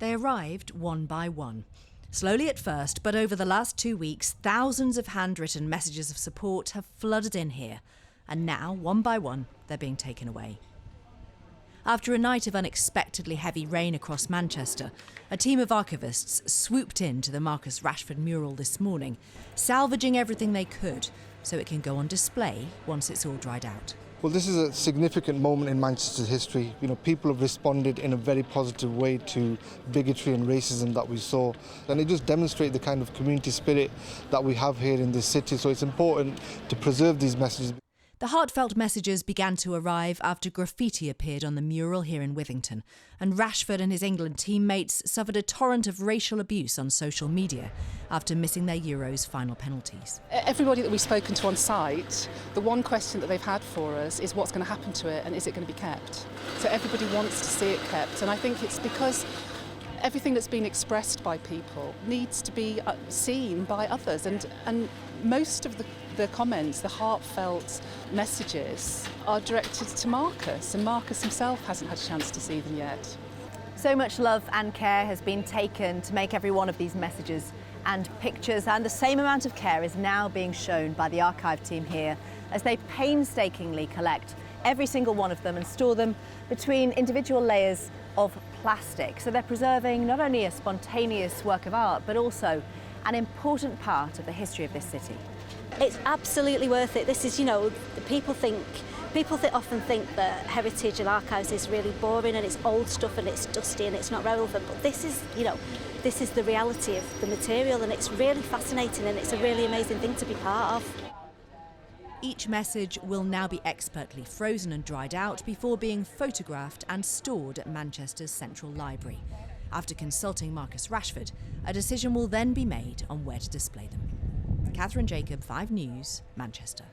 They arrived one by one. Slowly at first, but over the last 2 weeks, thousands of handwritten messages of support have flooded in here. And now, one by one, they're being taken away. After a night of unexpectedly heavy rain across Manchester, a team of archivists swooped into the Marcus Rashford mural this morning, salvaging everything they could so it can go on display once it's all dried out. Well, this is a significant moment in Manchester's history. People have responded in a very positive way to bigotry and racism that we saw. And it just demonstrates the kind of community spirit that we have here in this city. So it's important to preserve these messages. The heartfelt messages began to arrive after graffiti appeared on the mural here in Withington, and Rashford and his England teammates suffered a torrent of racial abuse on social media after missing their Euros final penalties. Everybody that we've spoken to on site, the one question that they've had for us is what's going to happen to it and is it going to be kept? So everybody wants to see it kept, and I think it's because everything that's been expressed by people needs to be seen by others, and most of the comments, the heartfelt messages, are directed to Marcus, and Marcus himself hasn't had a chance to see them yet. So much love and care has been taken to make every one of these messages and pictures, and the same amount of care is now being shown by the archive team here as they painstakingly collect every single one of them and store them between individual layers of plastic. So they're preserving not only a spontaneous work of art, but also an important part of the history of this city. It's absolutely worth it. This is, people often think that heritage and archives is really boring and it's old stuff and it's dusty and it's not relevant, but this is the reality of the material, and it's really fascinating and it's a really amazing thing to be part of. Each message will now be expertly frozen and dried out before being photographed and stored at Manchester's Central Library. After consulting Marcus Rashford, a decision will then be made on where to display them. Catherine Jacob, 5 News, Manchester.